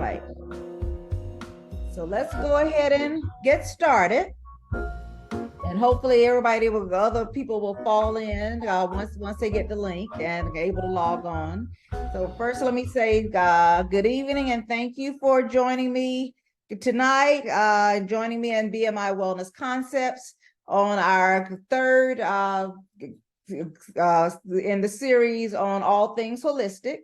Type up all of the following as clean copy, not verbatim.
right. So let's go ahead and get started. And hopefully other people will fall in once they get the link and are able to log on. So first, let me say good evening and thank you for joining me tonight, joining me in BMI Wellness Concepts on our third in the series on all things holistic.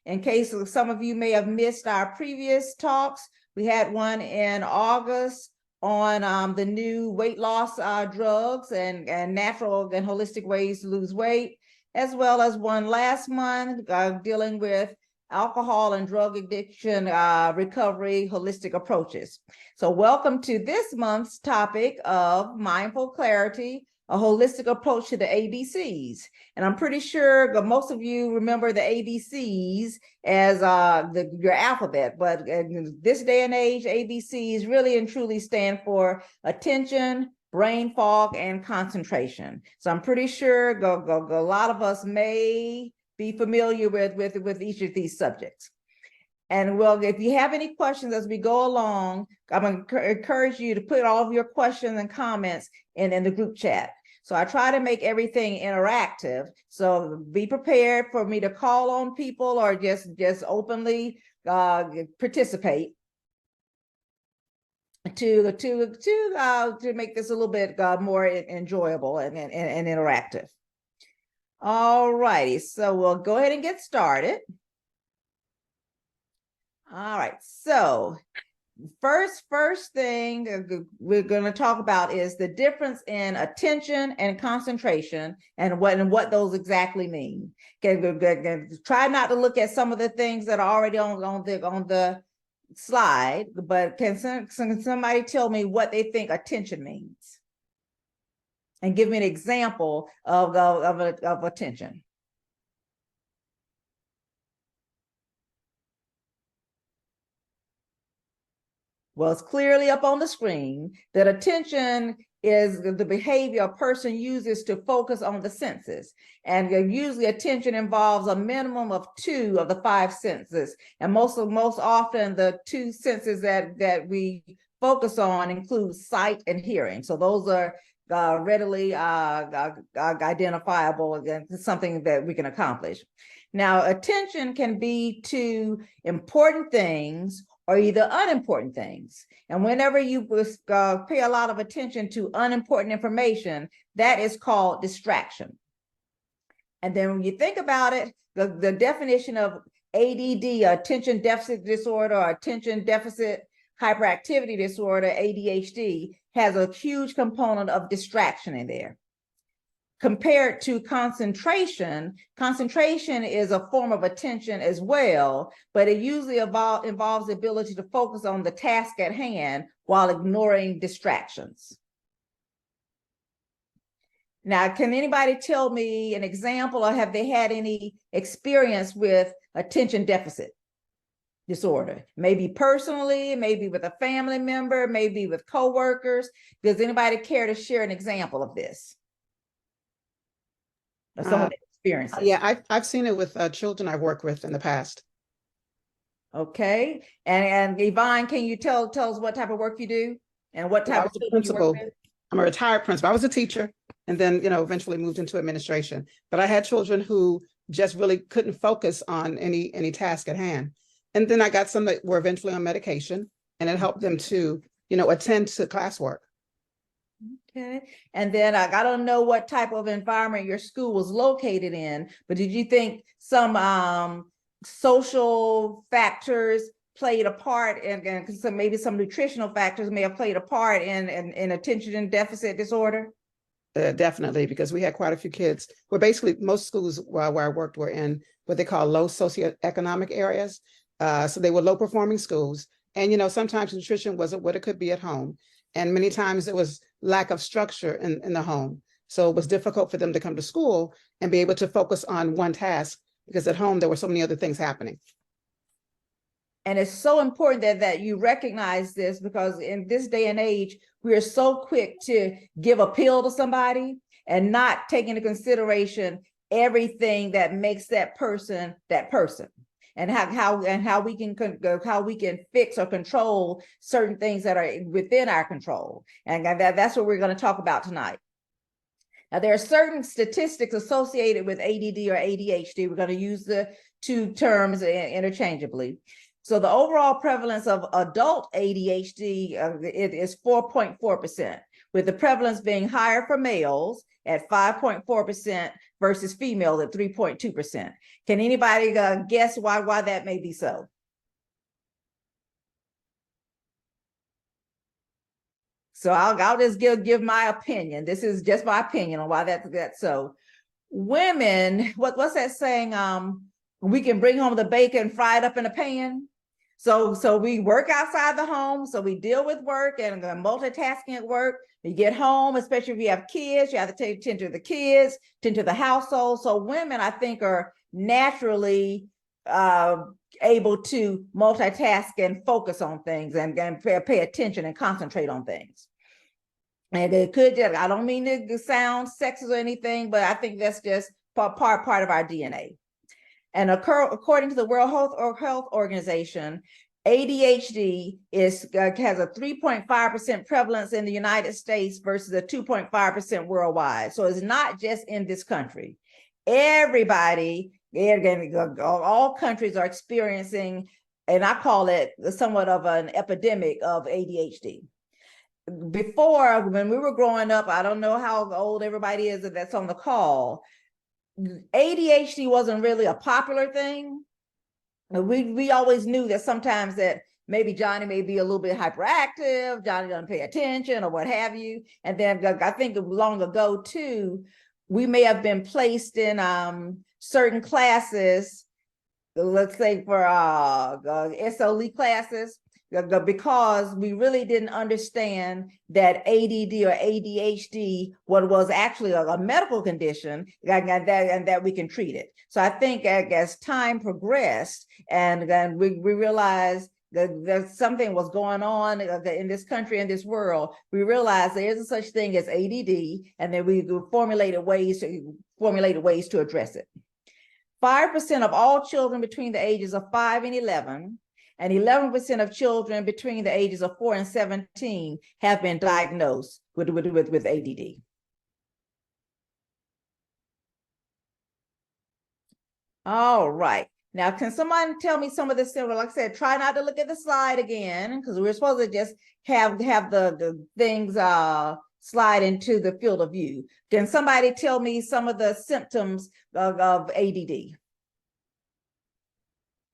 In case some of you may have missed our previous talks, we had one in August on the new weight loss drugs and natural and holistic ways to lose weight, as well as one last month dealing with alcohol and drug addiction recovery holistic approaches. So welcome to this month's topic of mindful clarity, a holistic approach to the ABCs. And I'm pretty sure most of you remember the ABCs as your alphabet, but in this day and age, ABCs really and truly stand for attention, brain fog, and concentration. So I'm pretty sure a lot of us may be familiar with each of these subjects. And well, if you have any questions as we go along, I'm going to encourage you to put all of your questions and comments in the group chat. So I try to make everything interactive. So be prepared for me to call on people or just openly participate to make this a little bit more enjoyable and interactive. All righty, so we'll go ahead and get started. All right, so first thing we're going to talk about is the difference in attention and concentration and what those exactly mean. Okay, try not to look at some of the things that are already on the slide, but can somebody tell me what they think attention means? And give me an example of attention. Well, it's clearly up on the screen that attention is the behavior a person uses to focus on the senses. And usually attention involves a minimum of 2 of the 5 senses. And most often the 2 senses that we focus on include sight and hearing. So those are readily identifiable and something that we can accomplish. Now, attention can be to important things or either unimportant things. And whenever you pay a lot of attention to unimportant information, that is called distraction. And then when you think about it, the definition of ADD, attention deficit disorder, or attention deficit hyperactivity disorder, ADHD, has a huge component of distraction in there. Compared to concentration is a form of attention as well, but it usually involves the ability to focus on the task at hand while ignoring distractions. Now, can anybody tell me an example, or have they had any experience with attention deficit disorder? Maybe personally, maybe with a family member, maybe with coworkers. Does anybody care to share an example of this? Some of the experiences. Yeah, I've seen it with children I've worked with in the past. Okay, and Yvonne, can you tell us what type of work you do and what type of children you work with? I'm a retired principal. I was a teacher and then, eventually moved into administration. But I had children who just really couldn't focus on any task at hand. And then I got some that were eventually on medication, and it helped them to, attend to classwork. Okay, and then I don't know what type of environment your school was located in, but did you think some social factors played a part, and maybe some nutritional factors may have played a part in attention deficit disorder? Definitely, because we had quite a few kids. Well, basically, most schools where I worked were in what they call low socioeconomic areas. So they were low performing schools. And, sometimes nutrition wasn't what it could be at home. And many times it was lack of structure in the home. So it was difficult for them to come to school and be able to focus on one task, because at home there were so many other things happening. And it's so important that you recognize this, because in this day and age, we are so quick to give a pill to somebody and not take into consideration everything that makes that person that person. and how we can fix or control certain things that are within our control. And that's what we're going to talk about tonight. Now, there are certain statistics associated with ADD or ADHD. We're going to use the two terms interchangeably. So the overall prevalence of adult ADHD it is 4.4%, with the prevalence being higher for males at 5.4% versus females at 3.2%. Can anybody guess why that may be so? So I'll just give my opinion. This is just my opinion on why that's so. Women, what's that saying? We can bring home the bacon fried up in a pan. So we work outside the home. So we deal with work and multitasking at work. You get home, especially if you have kids, you have to tend to the kids, tend to the household. So women, I think, are naturally able to multitask and focus on things and pay attention and concentrate on things. And it could just, I don't mean to sound sexist or anything, but I think that's just part of our DNA. And according to the World Health Organization, ADHD has a 3.5% prevalence in the United States versus a 2.5% worldwide. So it's not just in this country. Everybody, all countries are experiencing, and I call it somewhat of an epidemic of ADHD. Before, when we were growing up, I don't know how old everybody is that's on the call, ADHD wasn't really a popular thing. We always knew that sometimes that maybe Johnny may be a little bit hyperactive, Johnny doesn't pay attention or what have you. And then I think long ago too, we may have been placed in certain classes, let's say for SOE classes, because we really didn't understand that ADD or ADHD, what was actually a medical condition, and that we can treat it. So I think as time progressed and we realized that something was going on in this country, in this world, we realized there is such thing as ADD, and then we formulated ways to address it. 5% of all children between the ages of 5 and 11, and 11% of children between the ages of 4 and 17 have been diagnosed with ADD. All right. Now, can someone tell me some of this? Like I said, try not to look at the slide again, because we're supposed to just have the things slide into the field of view. Can somebody tell me some of the symptoms of ADD?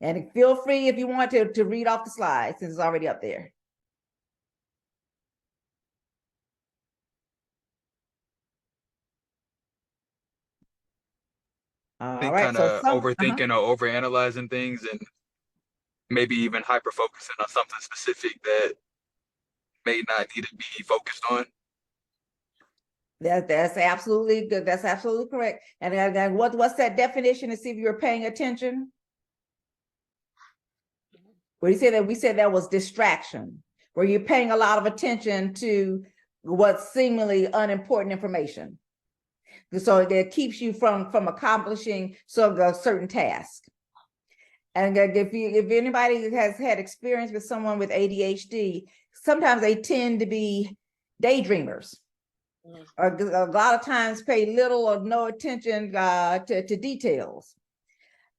And feel free if you want to read off the slide since it's already up there. I think kind of overthinking or overanalyzing things and maybe even hyper focusing on something specific that may not need to be focused on. That's absolutely good. That's absolutely correct. And what's that definition to see if you're paying attention? Where you say that we said that was distraction, where you're paying a lot of attention to what's seemingly unimportant information. So that keeps you from accomplishing a certain task. And if anybody has had experience with someone with ADHD, sometimes they tend to be daydreamers, or a lot of times pay little or no attention to details.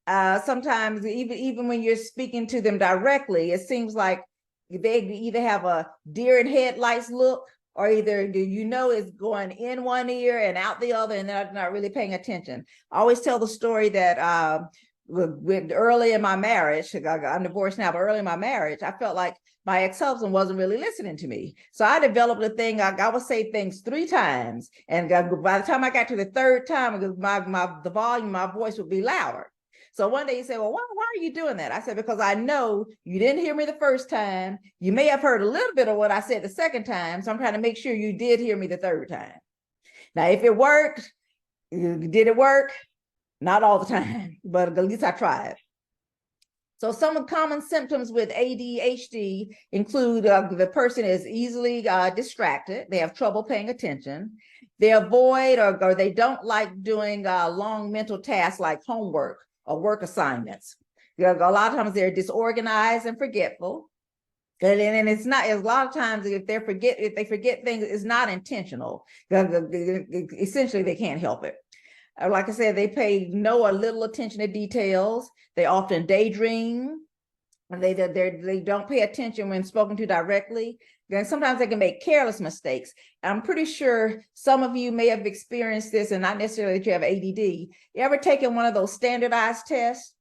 Sometimes even when you're speaking to them directly, it seems like they either have a deer in headlights look, or either it's going in one ear and out the other, and they're not really paying attention. I always tell the story that early in my marriage, I'm divorced now, but early in my marriage, I felt like my ex-husband wasn't really listening to me. So I developed a thing, I would say things 3 times, and by the time I got to the 3rd time, the volume of my voice would be louder. So one day he said, well, why are you doing that? I said, because I know you didn't hear me the 1st time. You may have heard a little bit of what I said the 2nd time. So I'm trying to make sure you did hear me the 3rd time. Now, if it worked, did it work? Not all the time, but at least I tried. So some of the common symptoms with ADHD include the person is easily distracted. They have trouble paying attention. They avoid or they don't like doing long mental tasks like homework or work assignments. A lot of times they're disorganized and forgetful. And it's not, a lot of times if they forget things, it's not intentional. Essentially, they can't help it. Like I said, they pay no or little attention to details. They often daydream. They don't pay attention when spoken to directly. Then sometimes they can make careless mistakes. I'm pretty sure some of you may have experienced this, and not necessarily that you have ADD. You ever taken one of those standardized tests?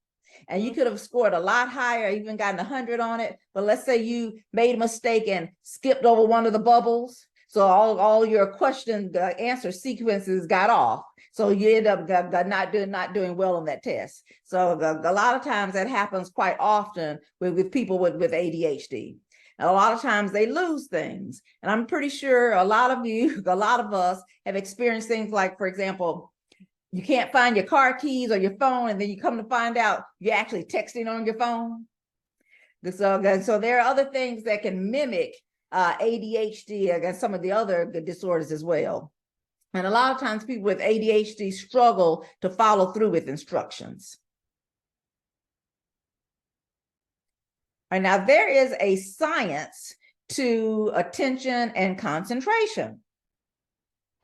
And you could have scored a lot higher, even gotten 100 on it. But let's say you made a mistake and skipped over one of the bubbles. So all your question answer sequences got off. So you end up not doing well on that test. So a lot of times that happens quite often with people with ADHD. And a lot of times they lose things. And I'm pretty sure a lot of us have experienced things like, for example, you can't find your car keys or your phone, and then you come to find out you're actually texting on your phone. So there are other things that can mimic ADHD and some of the other disorders as well. And a lot of times people with ADHD struggle to follow through with instructions. All right, now there is a science to attention and concentration.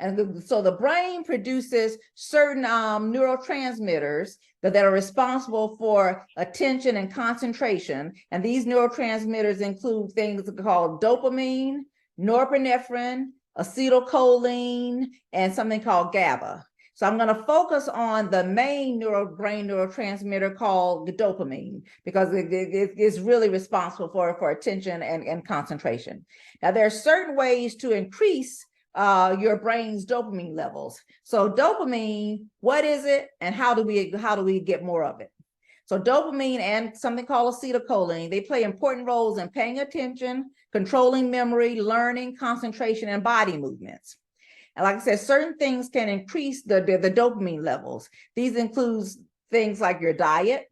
And so the brain produces certain neurotransmitters that are responsible for attention and concentration. And these neurotransmitters include things called dopamine, norepinephrine, acetylcholine, and something called GABA. So I'm going to focus on the main brain neurotransmitter called the dopamine, because it is really responsible for attention and concentration. Now, there are certain ways to increase your brain's dopamine levels. So dopamine, what is it, and how do we get more of it? So dopamine and something called acetylcholine, they play important roles in paying attention, controlling memory, learning, concentration, and body movements. And like I said, certain things can increase the dopamine levels. These include things like your diet,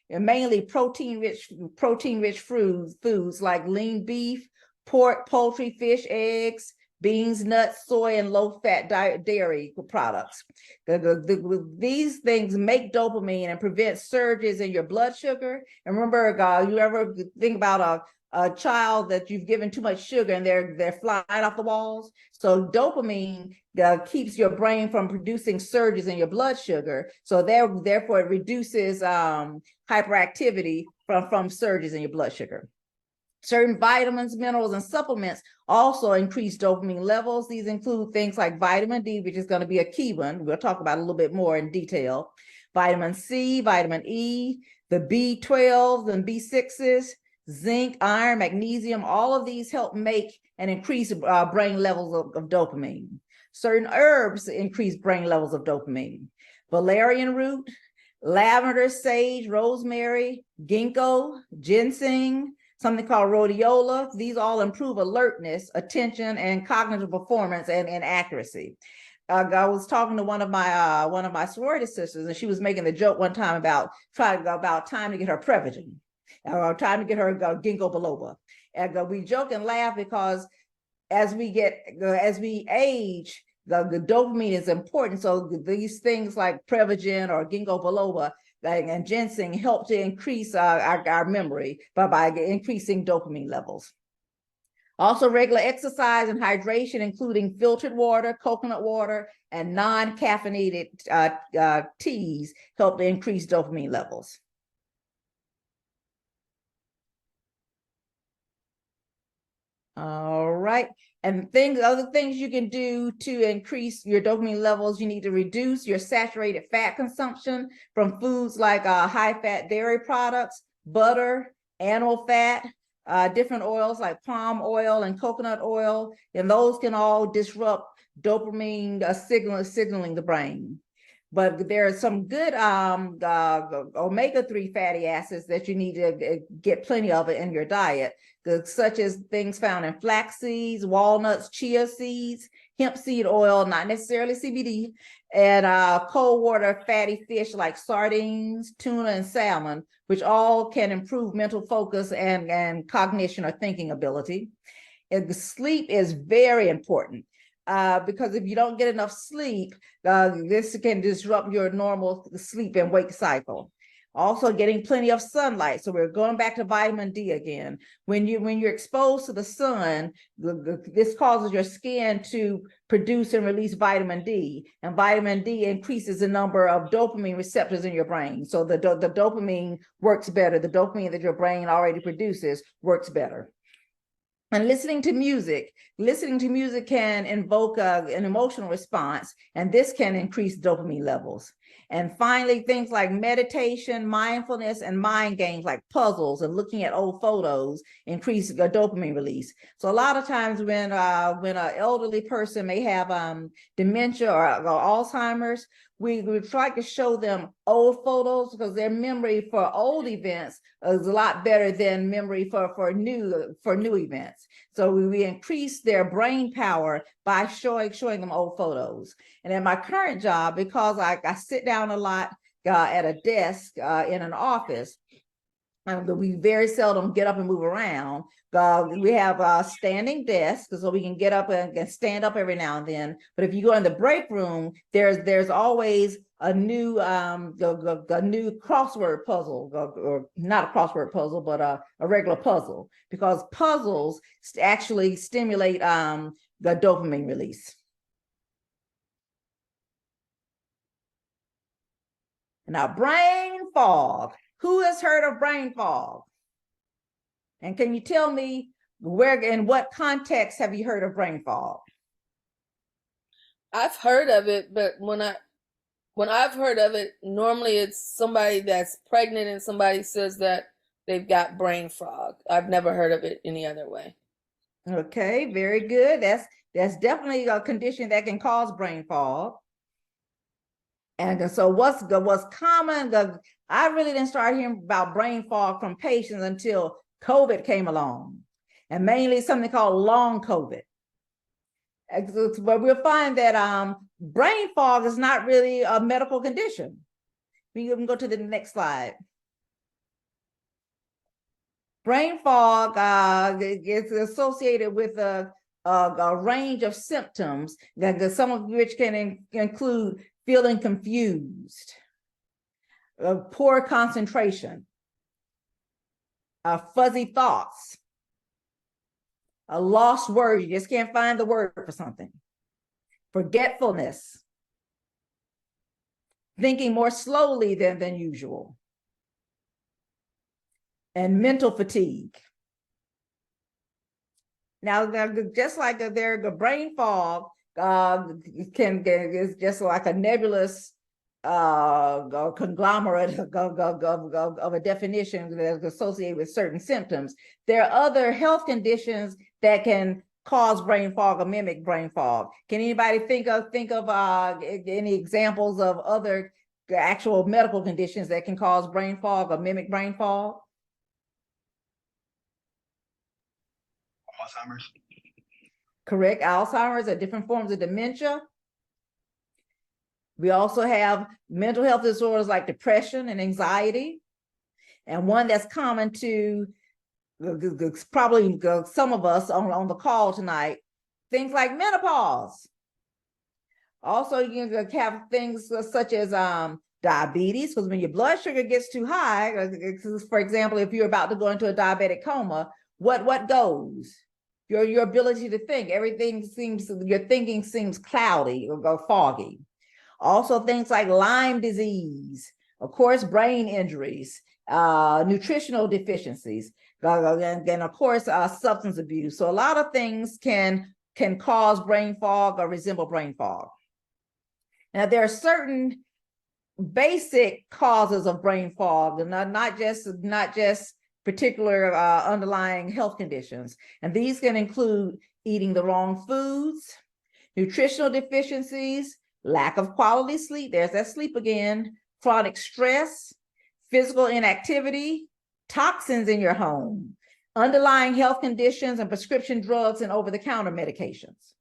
and mainly protein-rich foods like lean beef, pork, poultry, fish, eggs, beans, nuts, soy, and low-fat dairy products. These things make dopamine and prevent surges in your blood sugar. And remember, you ever think about a child that you've given too much sugar and they're flying off the walls? So dopamine keeps your brain from producing surges in your blood sugar. So therefore it reduces hyperactivity from surges in your blood sugar. Certain vitamins, minerals, and supplements also increase dopamine levels. These include things like vitamin D, which is going to be a key one. We'll talk about it a little bit more in detail. Vitamin C, vitamin E, the B12 and B6s, zinc, iron, magnesium, all of these help make and increase brain levels of dopamine. Certain herbs increase brain levels of dopamine. Valerian root, lavender, sage, rosemary, ginkgo, ginseng, something called rhodiola. These all improve alertness, attention, and cognitive performance and accuracy. I was talking to one of my sorority sisters, and she was making the joke one time about time to get her Prevagen, or time to get her ginkgo biloba. And we joke and laugh because as we age, the dopamine is important. So these things like Prevagen or ginkgo biloba and ginseng help to increase our memory by increasing dopamine levels. Also, regular exercise and hydration, including filtered water, coconut water, and non-caffeinated teas, help to increase dopamine levels. All right. And other things you can do to increase your dopamine levels, you need to reduce your saturated fat consumption from foods like high-fat dairy products, butter, animal fat, different oils like palm oil and coconut oil, and those can all disrupt dopamine signaling the brain. But there are some good omega-3 fatty acids that you need to get plenty of it in your diet, such as things found in flax seeds, walnuts, chia seeds, hemp seed oil, not necessarily CBD, and cold water fatty fish like sardines, tuna, and salmon, which all can improve mental focus and cognition or thinking ability. And sleep is very important. Because if you don't get enough sleep, this can disrupt your normal sleep and wake cycle. Also getting plenty of sunlight. So we're going back to vitamin D again. When you're exposed to the sun, this causes your skin to produce and release vitamin D, and vitamin D increases the number of dopamine receptors in your brain. So the dopamine works better. The dopamine that your brain already produces works better. And listening to music can invoke an emotional response, and this can increase dopamine levels. And finally, things like meditation, mindfulness, and mind games like puzzles and looking at old photos increase dopamine release. So a lot of times when an elderly person may have dementia or Alzheimer's, we try to show them old photos because their memory for old events is a lot better than memory for new events. So we increase their brain power by showing them old photos. And in my current job, because I sit down a lot at a desk in an office, we very seldom get up and move around. We have a standing desk, so we can get up and stand up every now and then. But if you go in the break room, there's always a new crossword puzzle, or not a crossword puzzle, but a regular puzzle, because puzzles actually stimulate the dopamine release. Now, brain fog. Who has heard of brain fog? And can you tell me where, in what context have you heard of brain fog? I've heard of it, but when I've heard of it, normally it's somebody that's pregnant and somebody says that they've got brain fog. I've never heard of it any other way. Okay, very good. That's definitely a condition that can cause brain fog. And so what's common, I really didn't start hearing about brain fog from patients until COVID came along, and mainly something called long COVID. But we'll find that brain fog is not really a medical condition. We can go to the next slide. Brain fog is associated with a range of symptoms, some of which can include feeling confused, poor concentration, fuzzy thoughts, a lost word, you just can't find the word for something, forgetfulness, thinking more slowly than usual, and mental fatigue. Now, just like the brain fog is just like a nebulous conglomerate of a definition that's associated with certain symptoms, there are other health conditions that can cause brain fog or mimic brain fog. Can anybody think of any examples of other actual medical conditions that can cause brain fog or mimic brain fog? Alzheimer's. Correct. Alzheimer's are different forms of dementia. We also have mental health disorders like depression and anxiety. And one that's common to probably some of us on the call tonight, things like menopause. Also, you have things such as diabetes, because when your blood sugar gets too high, for example, if you're about to go into a diabetic coma, what goes? Your ability to think. Your thinking seems cloudy or foggy. Also things like Lyme disease, of course, brain injuries, nutritional deficiencies, and of course, substance abuse. So a lot of things can cause brain fog or resemble brain fog. Now, there are certain basic causes of brain fog, and not just particular underlying health conditions. And these can include eating the wrong foods, nutritional deficiencies, lack of quality sleep, there's that sleep again, chronic stress, physical inactivity, toxins in your home, underlying health conditions, and prescription drugs and over-the-counter medications.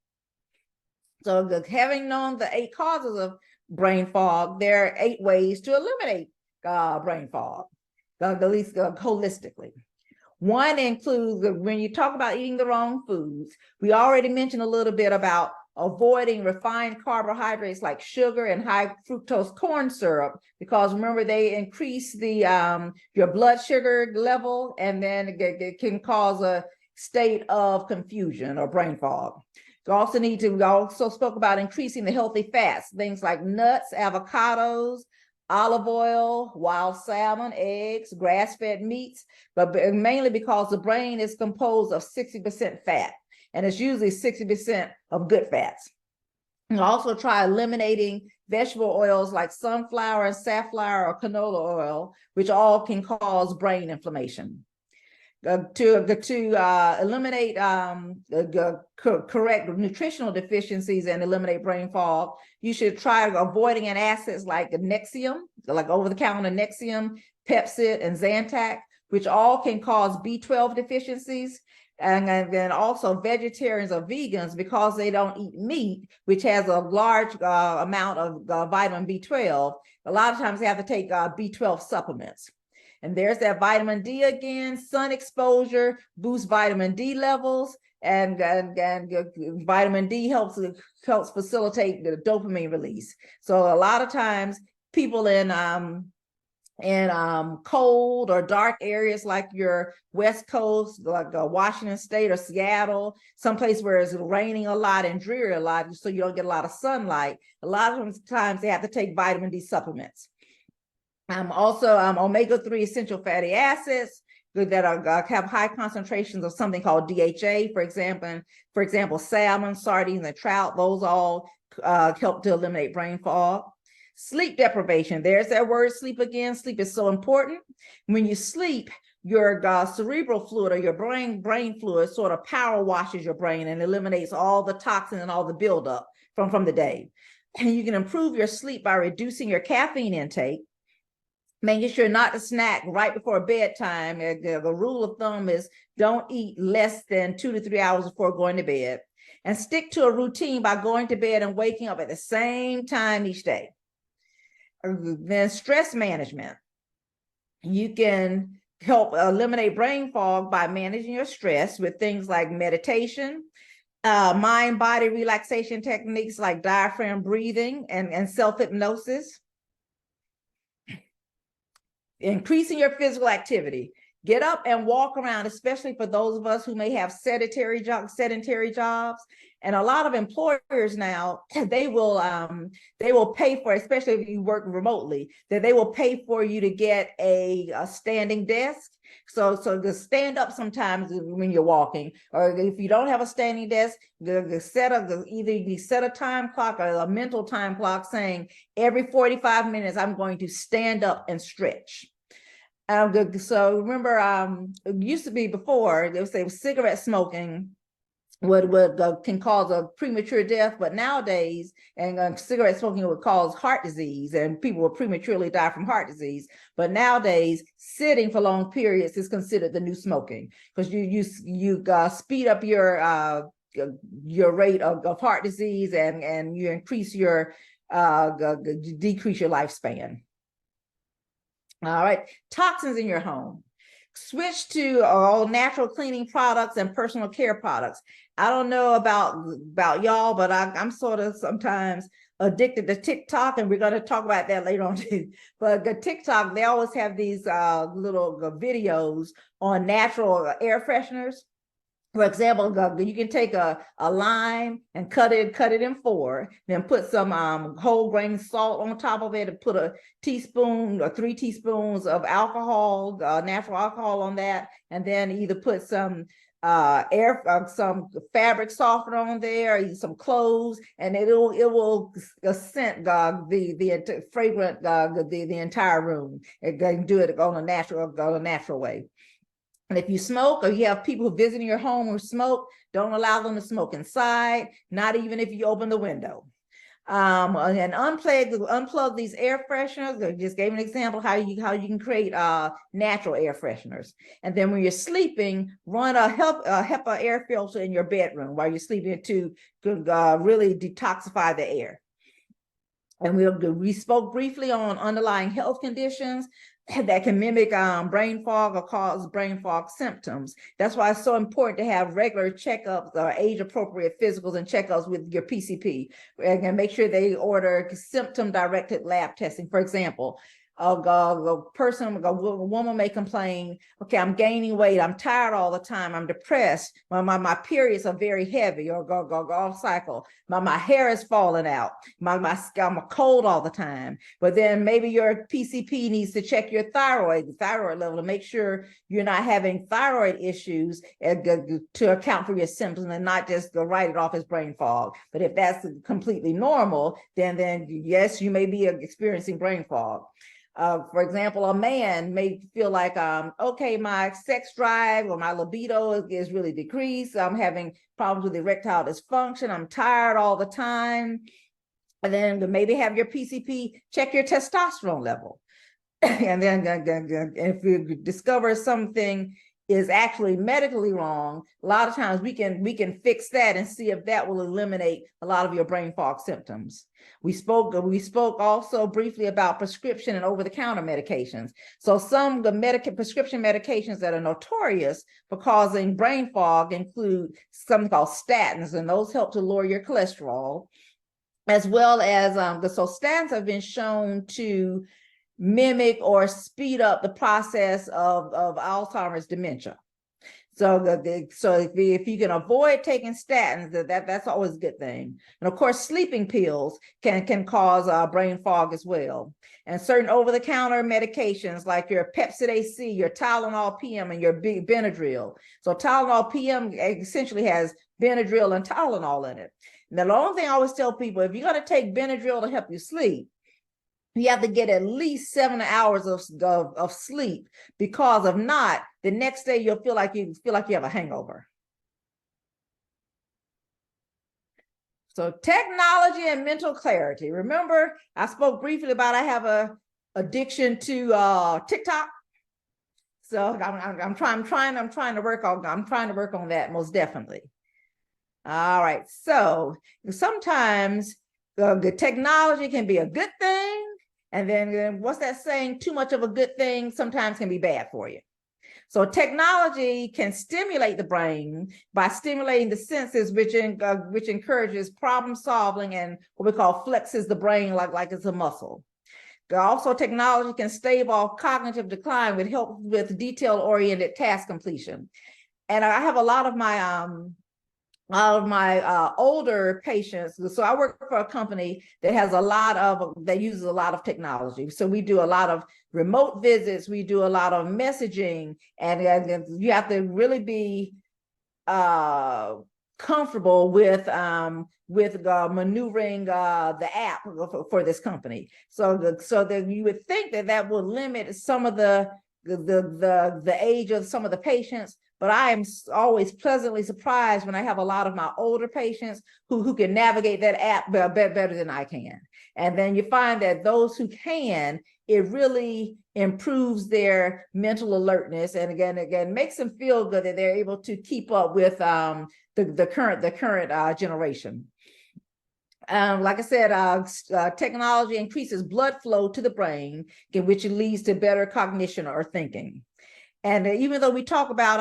So having known the 8 causes of brain fog, there are 8 ways to eliminate brain fog, at least holistically. One includes, when you talk about eating the wrong foods, we already mentioned a little bit about avoiding refined carbohydrates like sugar and high fructose corn syrup, because remember, they increase the your blood sugar level, and then it can cause a state of confusion or brain fog. We also spoke about increasing the healthy fats, things like nuts, avocados, olive oil, wild salmon, eggs, grass-fed meats, but mainly because the brain is composed of 60% fat, and it's usually 60% of good fats. And also try eliminating vegetable oils like sunflower, safflower, or canola oil, which all can cause brain inflammation. To eliminate correct nutritional deficiencies and eliminate brain fog, you should try avoiding acids like Nexium, like over-the-counter Nexium, Pepcid, and Zantac, which all can cause B12 deficiencies. And then also vegetarians or vegans, because they don't eat meat, which has a large amount of vitamin B12, a lot of times they have to take B12 supplements. And there's that vitamin D again. Sun exposure boosts vitamin D levels, and vitamin D helps facilitate the dopamine release. So a lot of times people in cold or dark areas like your West Coast, like Washington State or Seattle, someplace where it's raining a lot and dreary a lot, so you don't get a lot of sunlight, a lot of times they have to take vitamin D supplements. Also, omega-3 essential fatty acids that have high concentrations of something called DHA, for example, salmon, sardines, and trout. Those all help to eliminate brain fog. Sleep deprivation. There's that word sleep again. Sleep is so important. When you sleep, your cerebral fluid or your brain fluid sort of power washes your brain and eliminates all the toxin and all the buildup from the day. And you can improve your sleep by reducing your caffeine intake, making sure not to snack right before bedtime. The rule of thumb is don't eat less than 2 to 3 hours before going to bed, and stick to a routine by going to bed and waking up at the same time each day. Then stress management. You can help eliminate brain fog by managing your stress with things like meditation, mind-body relaxation techniques like diaphragm breathing and self-hypnosis. Increasing your physical activity. Get up and walk around, especially for those of us who may have sedentary jobs. And a lot of employers now, they will pay for, especially if you work remotely, that they will pay for you to get a standing desk. So to stand up sometimes when you're walking, or if you don't have a standing desk, either you set a time clock or a mental time clock saying every 45 minutes I'm going to stand up and stretch. So remember, it used to be before, they would say cigarette smoking can cause a premature death, but nowadays, cigarette smoking would cause heart disease, and people will prematurely die from heart disease. But nowadays, sitting for long periods is considered the new smoking, because you speed up your rate of heart disease, and you increase your decrease your lifespan. All right, toxins in your home. Switch to all natural cleaning products and personal care products. I don't know about y'all, but I'm sort of sometimes addicted to TikTok, and we're going to talk about that later on too. But the TikTok, they always have these little videos on natural air fresheners. For example, you can take a lime and cut it in 4, then put some whole grain salt on top of it, and put a teaspoon or 3 teaspoons of alcohol, natural alcohol on that, and then either put some some fabric softener on there, some cloves, and it will scent the fragrant the entire room. It can do it on a natural way. And if you smoke, or you have people visiting your home who smoke, don't allow them to smoke inside, not even if you open the window. And unplug these air fresheners. I just gave an example how you can create natural air fresheners. And then when you're sleeping, run a HEPA air filter in your bedroom while you're sleeping to really detoxify the air. And we spoke briefly on underlying health conditions. that can mimic brain fog or cause brain fog symptoms. That's why it's so important to have regular checkups or age-appropriate physicals and checkups with your PCP, and make sure they order symptom-directed lab testing. For example, a woman may complain, okay, I'm gaining weight, I'm tired all the time, I'm depressed, my periods are very heavy or go off cycle, my hair is falling out, I'm cold all the time. But then maybe your PCP needs to check your thyroid level to make sure you're not having thyroid issues to account for your symptoms, and not just go write it off as brain fog. But if that's completely normal, then yes, you may be experiencing brain fog. For example, a man may feel like, okay, my sex drive or my libido is really decreased. I'm having problems with erectile dysfunction. I'm tired all the time. And then maybe have your PCP check your testosterone level. And then if you discover something is actually medically wrong, a lot of times we can fix that and see if that will eliminate a lot of your brain fog symptoms. We spoke also briefly about prescription and over-the-counter medications. So some of the prescription medications that are notorious for causing brain fog include something called statins, and those help to lower your cholesterol, as well as statins have been shown to mimic or speed up the process of Alzheimer's dementia. So if you can avoid taking statins, that's always a good thing. And of course, sleeping pills can cause brain fog as well. And certain over-the-counter medications like your Pepcid AC, your Tylenol PM, and your Benadryl. So Tylenol PM essentially has Benadryl and Tylenol in it. Now, the only thing I always tell people, if you're going to take Benadryl to help you sleep, you have to get at least 7 hours of sleep, because if not, the next day you'll feel like you have a hangover. So technology and mental clarity. Remember, I spoke briefly about I have a addiction to TikTok. So I'm trying to work on that, most definitely. All right. So sometimes the technology can be a good thing. And then what's that saying? Too much of a good thing sometimes can be bad for you. So technology can stimulate the brain by stimulating the senses, which encourages problem solving and what we call flexes the brain like it's a muscle. Also, technology can stave off cognitive decline with help with detail-oriented task completion. And I have a lot of my older patients. So I work for a company that uses a lot of technology. So we do a lot of remote visits, we do a lot of messaging, and you have to really be comfortable with maneuvering the app for this company. So that you would think that will limit some of the age of some of the patients. But I am always pleasantly surprised when I have a lot of my older patients who can navigate that app better than I can. And then you find that those who can, it really improves their mental alertness, and again makes them feel good that they're able to keep up with the current generation. Like I said, technology increases blood flow to the brain, which leads to better cognition or thinking. And even though we talk about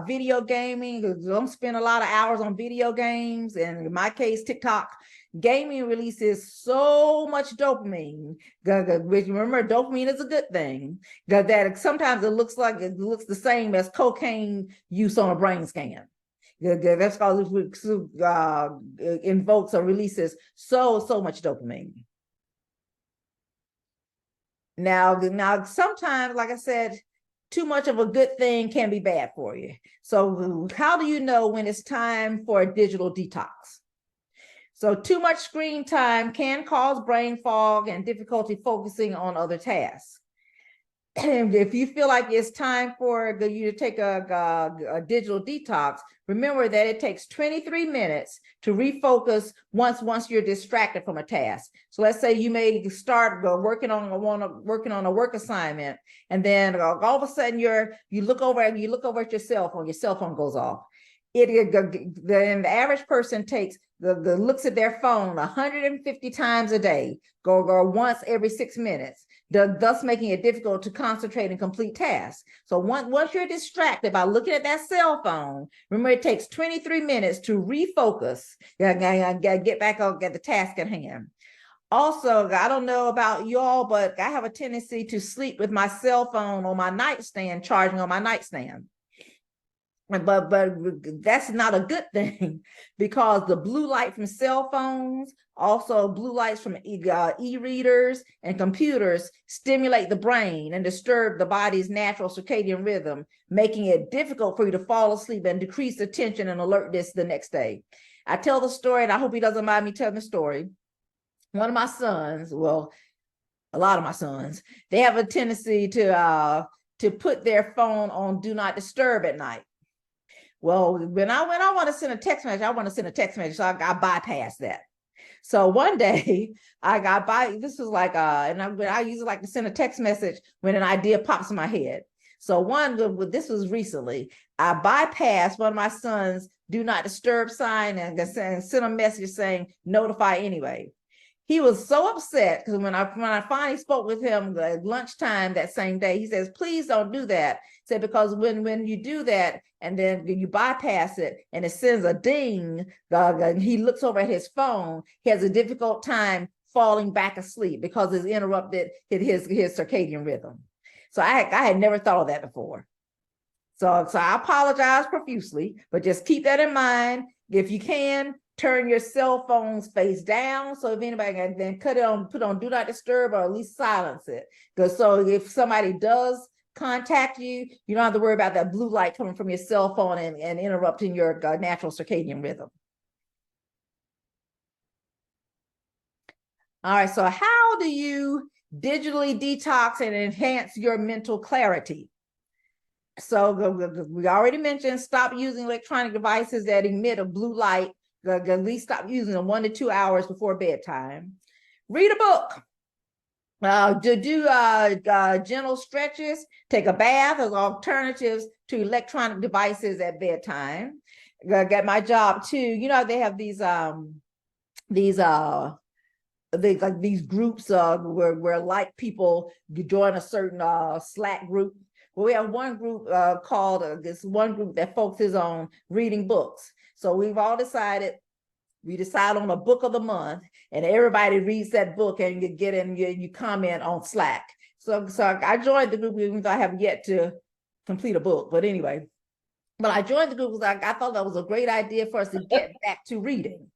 video gaming, don't spend a lot of hours on video games, and in my case, TikTok, gaming releases so much dopamine. Which, remember, dopamine is a good thing. That sometimes it looks the same as cocaine use on a brain scan. That's because it invokes or releases so much dopamine. Now, sometimes, like I said, too much of a good thing can be bad for you. So how do you know when it's time for a digital detox? So too much screen time can cause brain fog and difficulty focusing on other tasks. And if you feel like it's time for you to take a digital detox, remember that it takes 23 minutes to refocus once you're distracted from a task. So let's say you may start working on a work assignment, and then all of a sudden you look over at your cell phone goes off. Then the average person takes looks at their phone 150 times a day, go once every 6 minutes. thus making it difficult to concentrate and complete tasks. So once you're distracted by looking at that cell phone, remember it takes 23 minutes to refocus, get back on, get the task at hand. Also, I don't know about y'all, but I have a tendency to sleep with my cell phone on my nightstand, charging on my nightstand. But that's not a good thing, because the blue light from cell phones, also blue lights from e-readers and computers, stimulate the brain and disturb the body's natural circadian rhythm, making it difficult for you to fall asleep and decrease attention and alertness the next day. I tell the story, and I hope he doesn't mind me telling the story. One of my sons, well, a lot of my sons, they have a tendency to put their phone on do not disturb at night. Well, when I want to send a text message, I want to send a text message, so I bypass that. So one day this was like, and I usually like to send a text message when an idea pops in my head. So this was recently, I bypassed one of my son's do not disturb sign and sent a message saying, notify anyway. He was so upset because when I finally spoke with him at lunchtime that same day, he says, please don't do that. He said, because when you do that and then you bypass it and it sends a ding, and he looks over at his phone, he has a difficult time falling back asleep because it's interrupted his circadian rhythm. So I had never thought of that before. So I apologize profusely, but just keep that in mind. If you can, turn your cell phones face down. So if anybody can then put on do not disturb, or at least silence it. Because so if somebody does contact you, you don't have to worry about that blue light coming from your cell phone and interrupting your natural circadian rhythm. All right, so how do you digitally detox and enhance your mental clarity? So we already mentioned, stop using electronic devices that emit a blue light. At least stop using them 1 to 2 hours before bedtime. Read a book. Do gentle stretches. Take a bath as alternatives to electronic devices at bedtime. Got my job too. You know, they have these groups where like people join a certain Slack group. Well, we have one group called this one group that focuses on reading books. So we decide on a book of the month, and everybody reads that book, and you get in, you comment on Slack. So I joined the group, even though I have yet to complete a book. But anyway, I joined the group because I thought that was a great idea for us to get back to reading.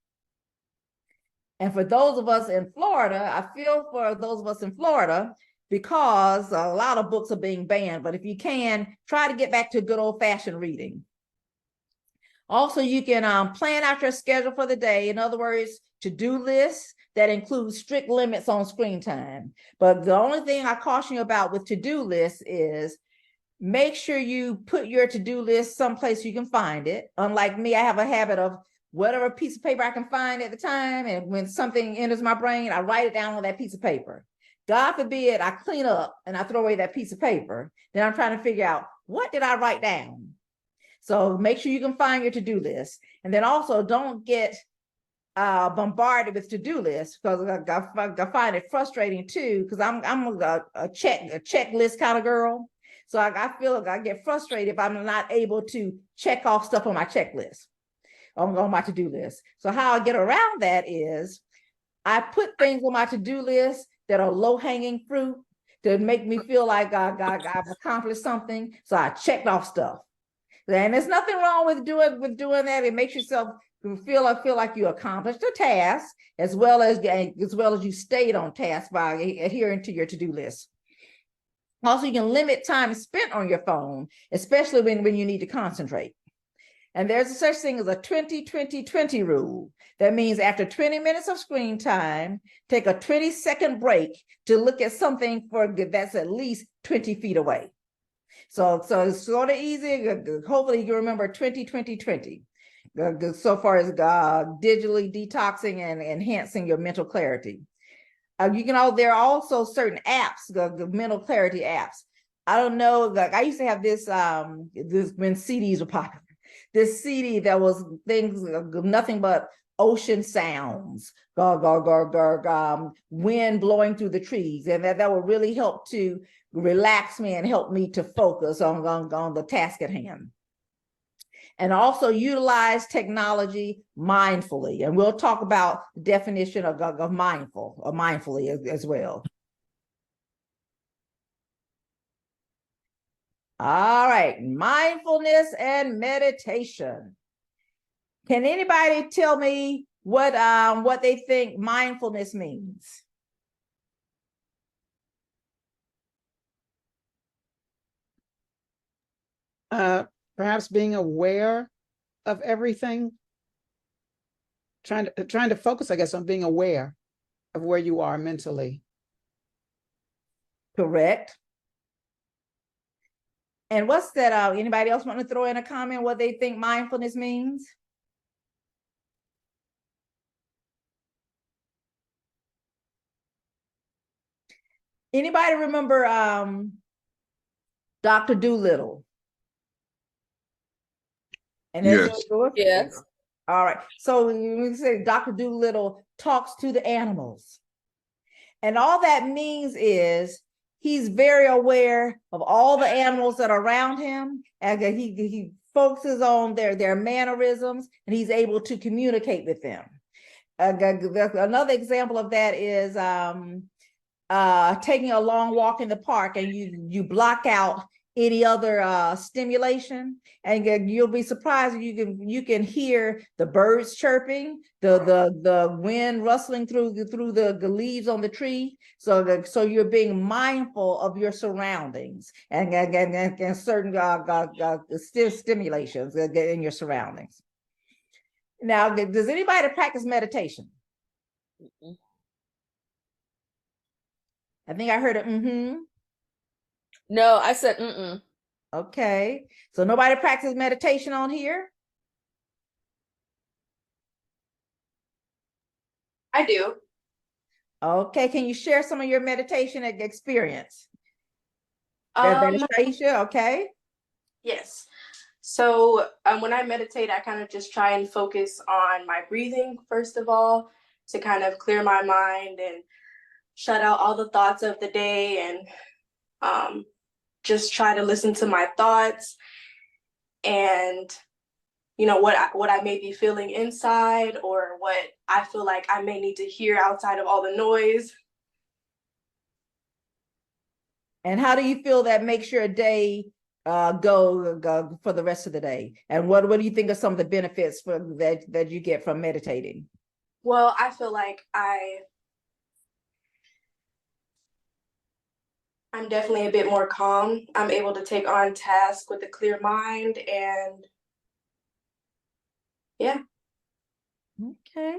And for those of us in Florida, I feel for those of us in Florida, because a lot of books are being banned. But if you can, try to get back to good old-fashioned reading. Also, you can plan out your schedule for the day. In other words, to-do lists that include strict limits on screen time. But the only thing I caution you about with to-do lists is make sure you put your to-do list someplace you can find it. Unlike me, I have a habit of whatever piece of paper I can find at the time, and when something enters my brain, I write it down on that piece of paper. God forbid I clean up and I throw away that piece of paper. Then I'm trying to figure out, what did I write down? So make sure you can find your to-do list. And then also don't get bombarded with to-do lists, because I find it frustrating too, because I'm a checklist kind of girl. So I feel like I get frustrated if I'm not able to check off stuff on my checklist, on my to-do list. So how I get around that is I put things on my to-do list that are low-hanging fruit to make me feel like I've accomplished something. So I checked off stuff. And there's nothing wrong with doing that. It makes yourself feel like you accomplished a task, as well as you stayed on task by adhering to your to-do list. Also, you can limit time spent on your phone, especially when you need to concentrate. And there's a such thing as a 20-20-20 rule. That means after 20 minutes of screen time, take a 20-second break to look at something that's at least 20 feet away. So it's sort of easy. Hopefully you can remember 20-20-20. So far as digitally detoxing and enhancing your mental clarity. There are also certain apps, the mental clarity apps. I don't know, like I used to have this when CDs were popular. This CD that was nothing but ocean sounds, wind blowing through the trees. And that will really help to relax me and help me to focus on the task at hand. And also utilize technology mindfully. And we'll talk about the definition of mindful or mindfully as well. All right, mindfulness and meditation. Can anybody tell me what they think mindfulness means? Perhaps being aware of everything, trying to focus, I guess, on being aware of where you are mentally. Correct. And what's that? Anybody else want to throw in a comment what they think mindfulness means? Anybody remember Dr. Dolittle? And yes. Yes. All right. So when we say Dr. Dolittle talks to the animals, and all that means is he's very aware of all the animals that are around him, and he focuses on their mannerisms, and he's able to communicate with them. Another example of that is taking a long walk in the park, and you block out any other stimulation, and you'll be surprised you can hear the birds chirping, the wind rustling through the leaves on the tree. So you're being mindful of your surroundings and certain stimulations in your surroundings. Now, does anybody practice meditation? I think I heard it. No, I said mm-mm. Okay. So nobody practices meditation on here? I do. Okay. Can you share some of your meditation experience? Aisha, okay. Yes. So when I meditate, I kind of just try and focus on my breathing, first of all, to kind of clear my mind and shut out all the thoughts of the day, and just try to listen to my thoughts and, you know, what I may be feeling inside, or what I feel like I may need to hear outside of all the noise. And how do you feel that makes your day go for the rest of the day? And what do you think are some of the benefits that you get from meditating? Well, I feel like I'm definitely a bit more calm. I'm able to take on tasks with a clear mind, and yeah. Okay.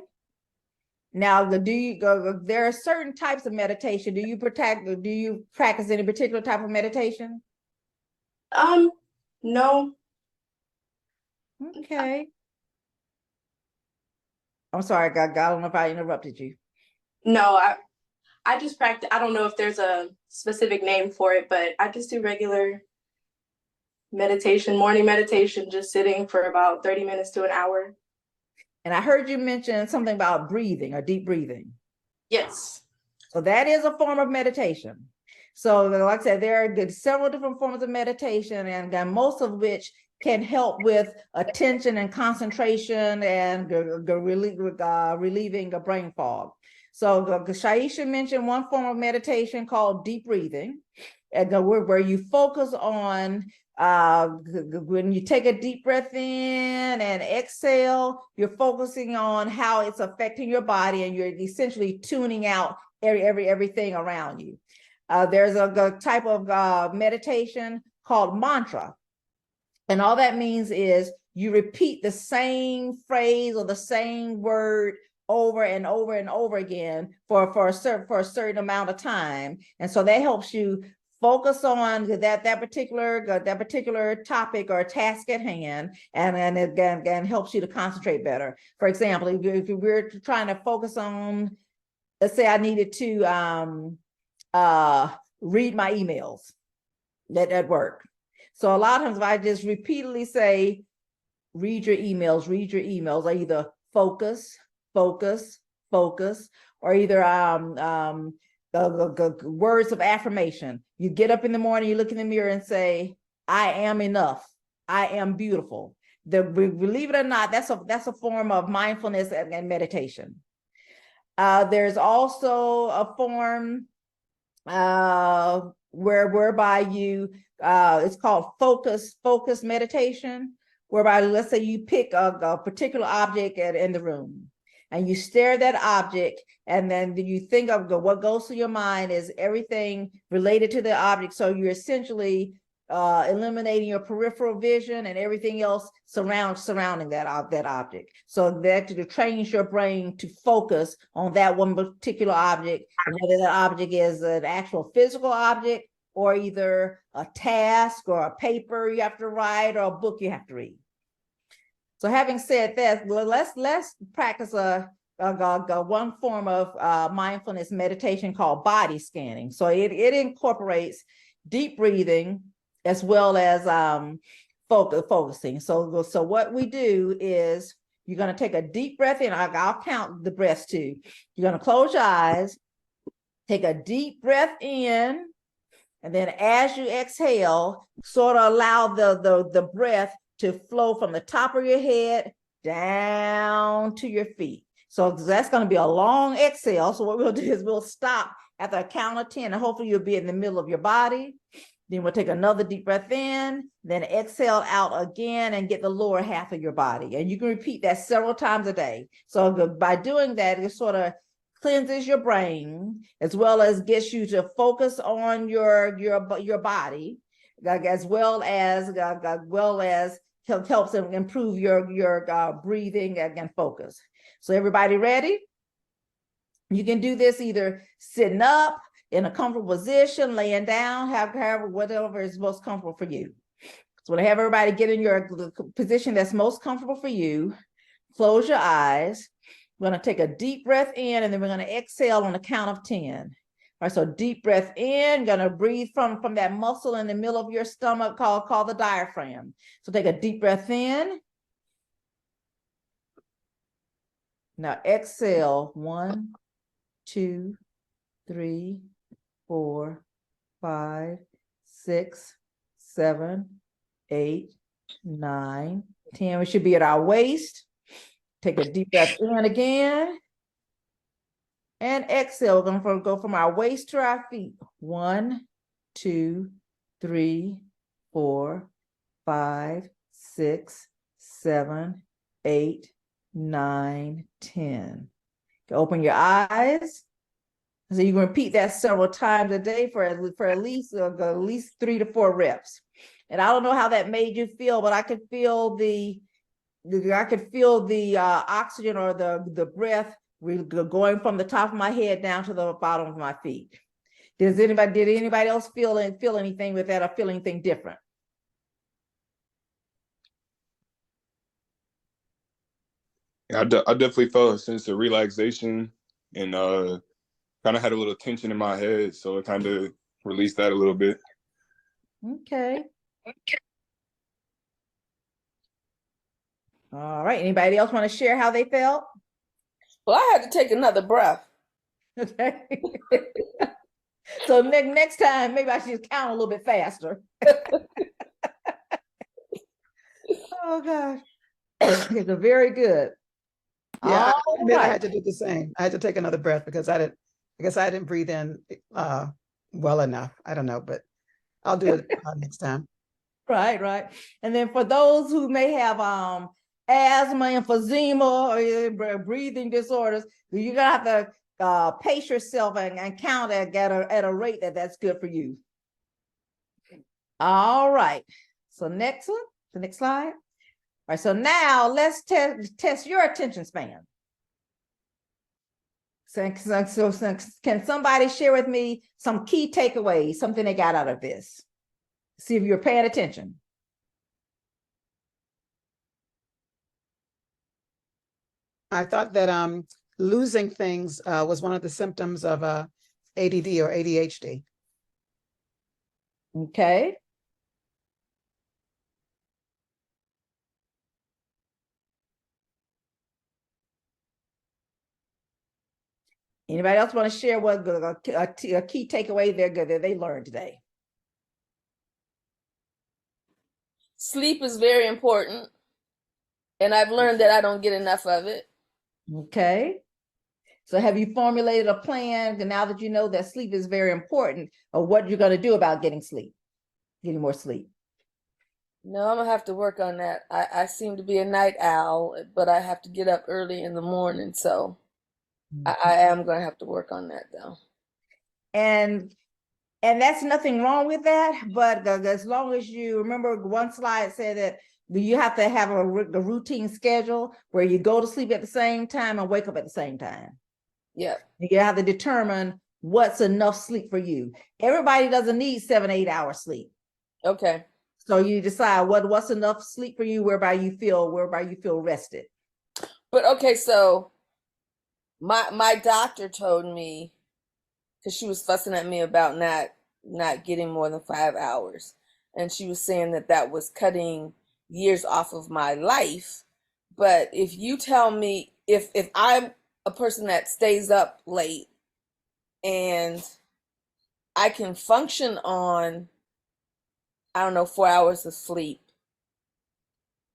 Now, there are certain types of meditation. Do you practice any particular type of meditation? No. Okay. I'm sorry, I don't know if I interrupted you. No, I just practice. I don't know if there's a specific name for it, but I just do regular meditation, morning meditation, just sitting for about 30 minutes to an hour. And I heard you mention something about breathing or deep breathing. Yes. So that is a form of meditation. So like I said, there are several different forms of meditation, and most of which can help with attention and concentration and relieving a brain fog. So Shaisha mentioned one form of meditation called deep breathing, and where you focus on when you take a deep breath in and exhale, you're focusing on how it's affecting your body, and you're essentially tuning out everything around you. There's a type of meditation called mantra. And all that means is you repeat the same phrase or the same word over and over and over again for a certain amount of time. And so that helps you focus on that particular topic or task at hand, and it helps you to concentrate better. For example, if we're trying to focus on, let's say I needed to read my emails at work. So a lot of times if I just repeatedly say, read your emails, I either focus focus, focus, or either the words of affirmation. You get up in the morning, you look in the mirror and say, I am enough. I am beautiful. Believe it or not, that's a form of mindfulness and meditation. There's also a form whereby you it's called focus meditation, whereby let's say you pick a particular object in the room and you stare at that object, and then you think of what goes through your mind is everything related to the object. So you're essentially eliminating your peripheral vision and everything else surrounding that object. So that trains your brain to focus on that one particular object, whether that object is an actual physical object or either a task or a paper you have to write or a book you have to read. So having said that, let's practice one form of mindfulness meditation called body scanning. So it incorporates deep breathing as well as focusing. So what we do is you're going to take a deep breath in. I'll count the breaths too. You're going to close your eyes, take a deep breath in, and then as you exhale, sort of allow the breath to flow from the top of your head down to your feet. So that's going to be a long exhale. So what we'll do is we'll stop at the count of 10, and hopefully you'll be in the middle of your body. Then we'll take another deep breath in, then exhale out again and get the lower half of your body. And you can repeat that several times a day. So by doing that, it sort of cleanses your brain as well as gets you to focus on your body, as well as helps improve your breathing and focus. So everybody ready? You can do this either sitting up, in a comfortable position, laying down, however, whatever is most comfortable for you. So when I have everybody get in your position that's most comfortable for you, close your eyes. We're going to take a deep breath in, and then we're going to exhale on the count of 10. All right, so deep breath in, going to breathe from that muscle in the middle of your stomach called the diaphragm. So take a deep breath in. Now exhale, 1, 2, 3, 4, 5, 6, 7, 8, 9, 10. We should be at our waist. Take a deep breath in again. And exhale. We're going to go from our waist to our feet. 1, 2, 3, 4, 5, 6, 7, 8, 9, 10. Open your eyes. So you can repeat that several times a day for at least 3 to 4 reps. And I don't know how that made you feel, but I could feel the oxygen or the breath going from the top of my head down to the bottom of my feet. Did anybody else feel anything with that or feel anything different? Yeah, I definitely felt a sense of relaxation and kind of had a little tension in my head, so it kind of released that a little bit. Okay. All right. Anybody else want to share how they felt? Well, I had to take another breath. Okay. So next time, maybe I should count a little bit faster. Oh gosh. Okay, so very good. Yeah, I right. had to do the same. I had to take another breath because I guess I didn't breathe in well enough. I don't know, but I'll do it next time. Right. And then for those who may have asthma, emphysema, or breathing disorders, you're gonna have to pace yourself and count at a rate that's good for you. All right. So next one, the next slide. All right, so now let's test your attention span. So can somebody share with me some key takeaways, something they got out of this? See if you're paying attention. I thought that losing things was one of the symptoms of ADD or ADHD. Okay. Anybody else want to share what a key takeaway that they learned today? Sleep is very important, and I've learned that I don't get enough of it. Okay. So have you formulated a plan, and now that you know that sleep is very important, of what you're going to do about getting more sleep? No, I'm gonna have to work on that. I seem to be a night owl, but I have to get up early in the morning, so I am gonna have to work on that though. And that's nothing wrong with that, but as long as you remember, one slide said that you have to have a routine schedule where you go to sleep at the same time and wake up at the same time. Yeah. You have to determine what's enough sleep for you. Everybody doesn't need 7-8 hours sleep. Okay. So you decide what's enough sleep for you, whereby you feel rested. But okay, so my doctor told me, because she was fussing at me about not getting more than 5 hours, and she was saying that was cutting years off of my life. But if you tell me, if I'm a person that stays up late and I can function on, I don't know, 4 hours of sleep,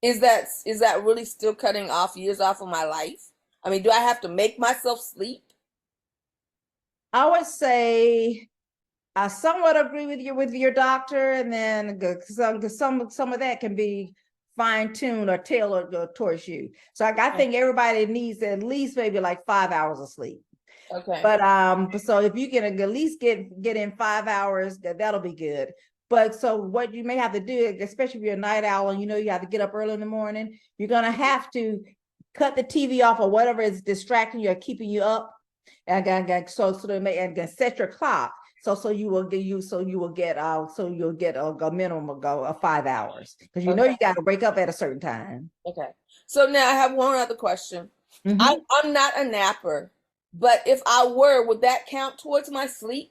is that really still cutting off years off of my life? I mean, do I have to make myself sleep? I would say I somewhat agree with your doctor, and then some of that can be fine-tuned or tailored towards you. So I think everybody needs at least maybe like 5 hours of sleep. Okay. But so if you can at least get in 5 hours, that'll be good. But so what you may have to do, especially if you're a night owl and you know you have to get up early in the morning, you're gonna have to cut the TV off or whatever is distracting you or keeping you up, and and set your clock. So you'll get a minimum of 5 hours, because you know you got to wake up at a certain time. Okay. So now I have one other question. I'm not a napper, but if I were, would that count towards my sleep?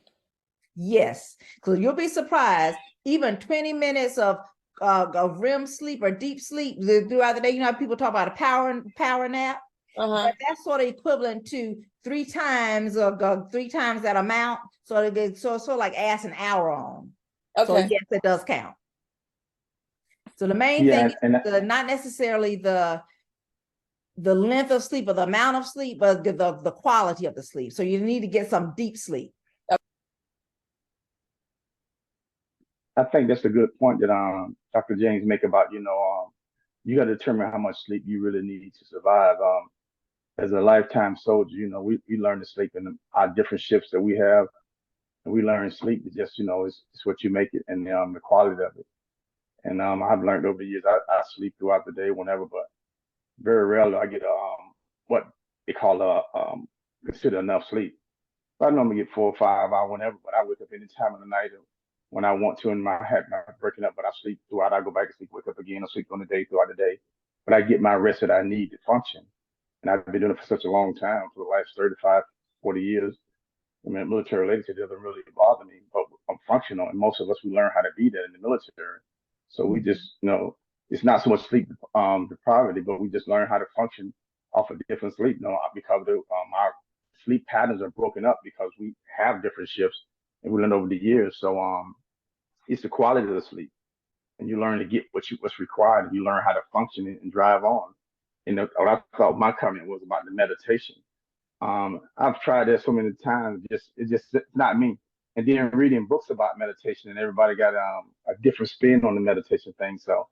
Yes, because you'll be surprised. Even 20 minutes of REM sleep or deep sleep throughout the day. You know how people talk about a power nap. But that's sort of equivalent to 3 times that amount. So it's sort of like adds an hour on. Okay. So yes, it does count. So the main thing is not necessarily the length of sleep or the amount of sleep, but the quality of the sleep. So you need to get some deep sleep. I think that's a good point that Dr. James make about, you got to determine how much sleep you really need to survive. As a lifetime soldier, we learn to sleep in our different shifts that we have, and we learn sleep is just, it's what you make it, and the quality of it. And I've learned over the years, I sleep throughout the day whenever, but very rarely I get what they call consider enough sleep. I normally get 4 or 5 hours whenever, but I wake up any time of the night when I want to, and my head not breaking up, but I sleep throughout. I go back to sleep, wake up again, I sleep on the day throughout the day. But I get my rest that I need to function. And I've been doing it for such a long time, for the last 35, 40 years. I mean, military leadership doesn't really bother me, but I'm functional. And most of us, we learn how to be that in the military. So we just, it's not so much sleep depravity, but we just learn how to function off of different sleep, because our sleep patterns are broken up because we have different shifts and we learn over the years. So it's the quality of the sleep, and you learn to get what's required, and you learn how to function and drive on. And what I thought my comment was about the meditation. I've tried that so many times, it's not me. And then reading books about meditation, and everybody got a different spin on the meditation thing. So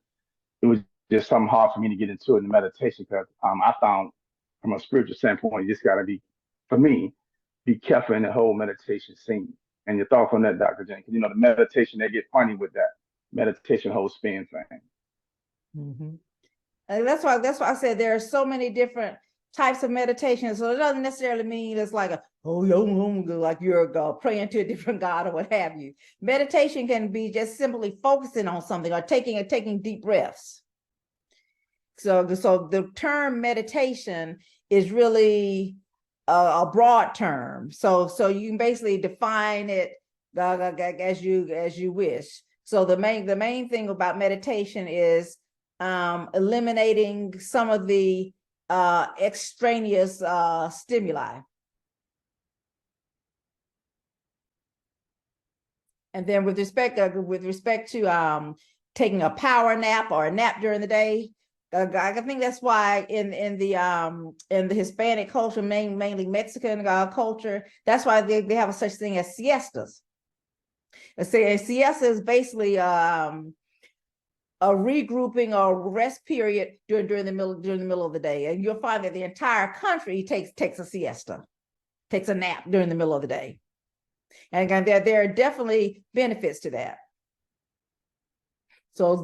it was just something hard for me to get into in the meditation, because I found from a spiritual standpoint, you just got to be, for me, be careful in the whole meditation scene. And your thoughts on that, Dr. Jane? Because the meditation, they get funny with that meditation whole spin thing. And that's why I said there are so many different types of meditation. So it doesn't necessarily mean it's like like you're praying to a different God or what have you. Meditation can be just simply focusing on something or taking deep breaths. So the term meditation is really a broad term. So you can basically define it as you wish. So the main thing about meditation is eliminating some of the extraneous stimuli. And then with respect to taking a power nap or a nap during the day, I think that's why in the Hispanic culture, mainly Mexican culture, that's why they have a such thing as siestas. A siesta is basically a regrouping or rest period during the middle of the day, and you'll find that the entire country takes a siesta, takes a nap during the middle of the day. And again, there are definitely benefits to that. So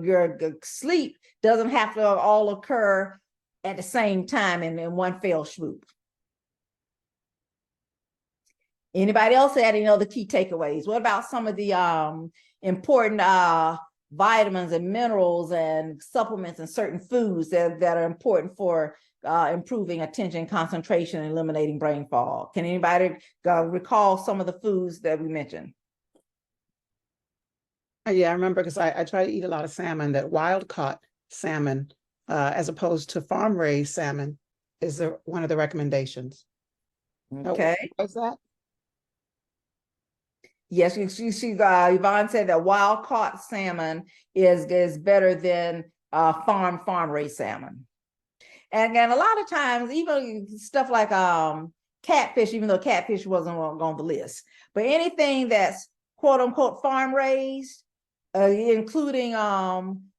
your sleep doesn't have to all occur at the same time in one fell swoop. Anybody else had any other key takeaways? What about some of the important vitamins and minerals and supplements and certain foods that are important for improving attention, concentration, and eliminating brain fog? Can anybody recall some of the foods that we mentioned? Yeah, I remember because I try to eat a lot of salmon. That wild caught salmon, as opposed to farm raised salmon, is one of the recommendations. Okay. What's that? Yes, Yvonne said that wild caught salmon is better than farm raised salmon. And again, a lot of times, even stuff like catfish, even though catfish wasn't on the list, but anything that's quote unquote farm raised, including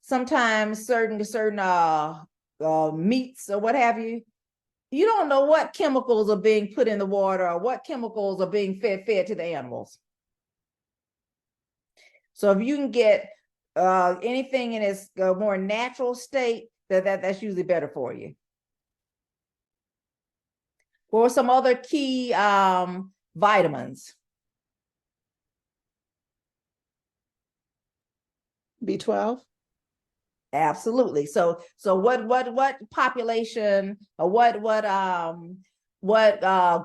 sometimes certain meats or what have you, you don't know what chemicals are being put in the water or what chemicals are being fed to the animals. So if you can get anything in its more natural state, that's usually better for you. Or some other key vitamins. B12. Absolutely. So what population or what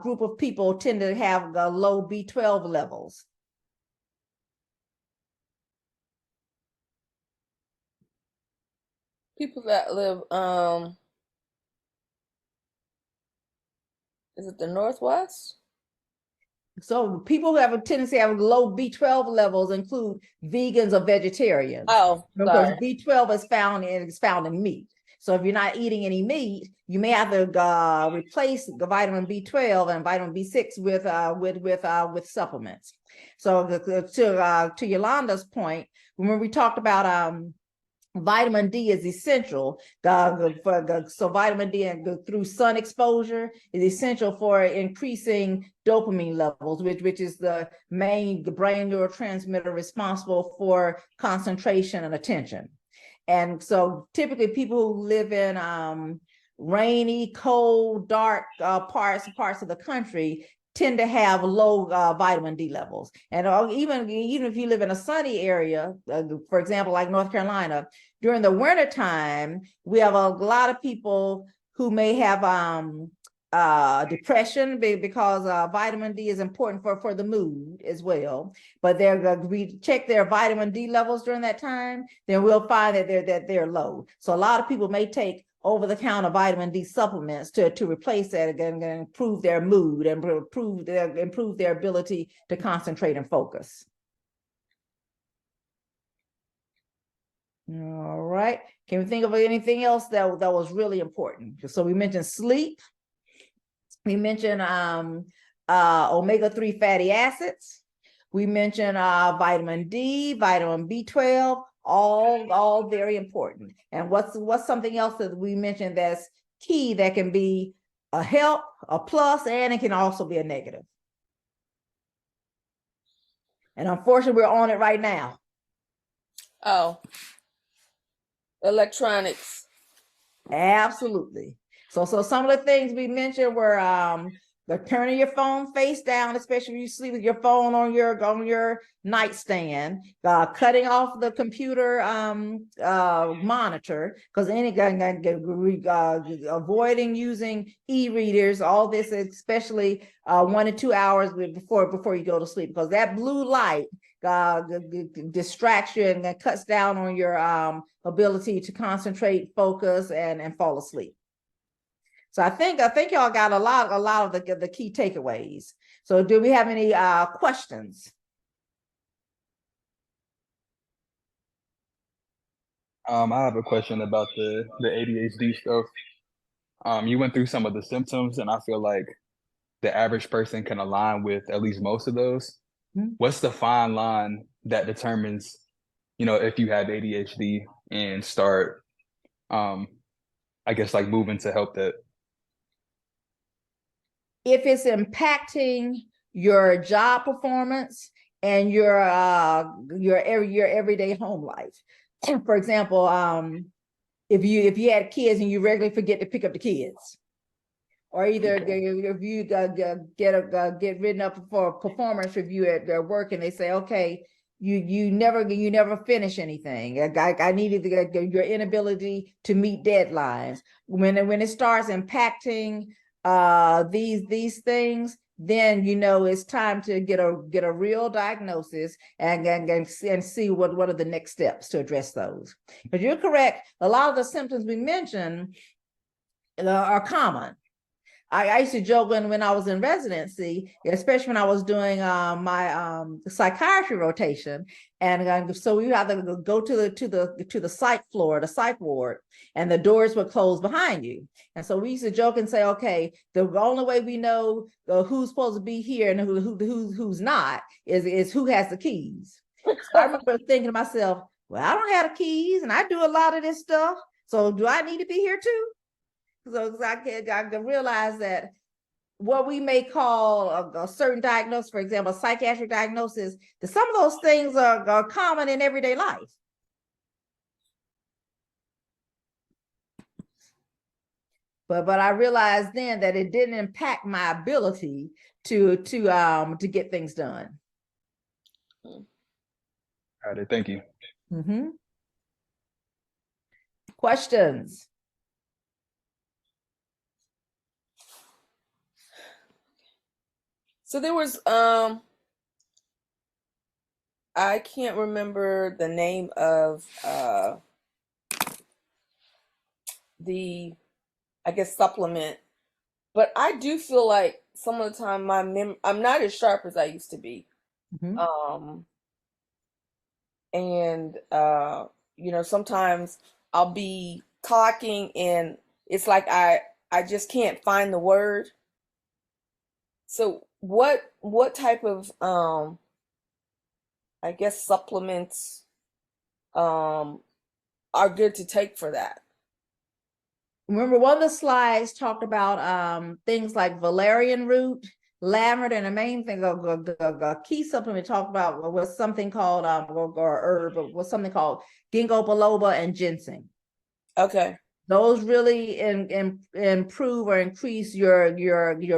group of people tend to have low B12 levels? People that live is it the Northwest? So people who have a tendency to have low B12 levels include vegans or vegetarians. Oh, because sorry. B12 is found in meat. So if you're not eating any meat, you may have to replace the vitamin B12 and vitamin B6 with supplements. So to Yolanda's point, when we talked about vitamin D is essential. So vitamin D through sun exposure is essential for increasing dopamine levels, which is the brain neurotransmitter responsible for concentration and attention. And so typically people who live in rainy, cold, dark parts of the country tend to have low vitamin D levels. And even if you live in a sunny area, for example, like North Carolina, during the winter time, we have a lot of people who may have depression because vitamin D is important for the mood as well. But we check their vitamin D levels during that time, then we'll find that they're low. So a lot of people may take over-the-counter vitamin D supplements to replace that again and improve their mood and improve their ability to concentrate and focus. All right. Can we think of anything else that was really important? So we mentioned sleep. We mentioned omega-3 fatty acids. We mentioned vitamin D, vitamin B12, all very important. And what's something else that we mentioned that's key that can be a help, a plus, and it can also be a negative? And unfortunately, we're on it right now. Oh, electronics. Absolutely. So some of the things we mentioned were turning your phone face down, especially if you sleep with your phone on your nightstand, cutting off the computer monitor, because avoiding using e-readers, all this, especially 1 to 2 hours before you go to sleep, because that blue light distracts you and cuts down on your ability to concentrate, focus, and fall asleep. So I think y'all got a lot of the key takeaways. So do we have any questions? I have a question about the ADHD stuff. You went through some of the symptoms, and I feel like the average person can align with at least most of those. Mhm. What's the fine line that determines, you know, if you have ADHD and start, I guess, like moving to help that? If it's impacting your job performance and your everyday home life. For example, if you had kids and you regularly forget to pick up the kids, or either if you get written up for a performance review at their work and they say, okay, you never finish anything. I needed your inability to meet deadlines. When it starts impacting these things, then you know it's time to get a real diagnosis and see what are the next steps to address those. But you're correct. A lot of the symptoms we mentioned are common. I used to joke when I was in residency, especially when I was doing my psychiatry rotation, and so we had to go to the psych floor, the psych ward, and the doors were closed behind you. And so we used to joke and say, okay, the only way we know who's supposed to be here and who's not is who has the keys. So I remember thinking to myself, well, I don't have the keys, and I do a lot of this stuff, so do I need to be here too? So I can realize that what we may call a certain diagnosis, for example, a psychiatric diagnosis, that some of those things are common in everyday life. But I realized then that it didn't impact my ability to get things done. Got it. Thank you. Mm-hmm. Questions? So there was I can't remember the name of the, I guess, supplement, but I do feel like some of the time I'm not as sharp as I used to be. Mm-hmm. And you know, sometimes I'll be talking and it's like I just can't find the word. So what type of I guess supplements are good to take for that? Remember, one of the slides talked about things like valerian root, lavender, and the main thing, a key supplement talked about was something called or herb, was something called ginkgo biloba and ginseng. Okay. Those really improve or increase your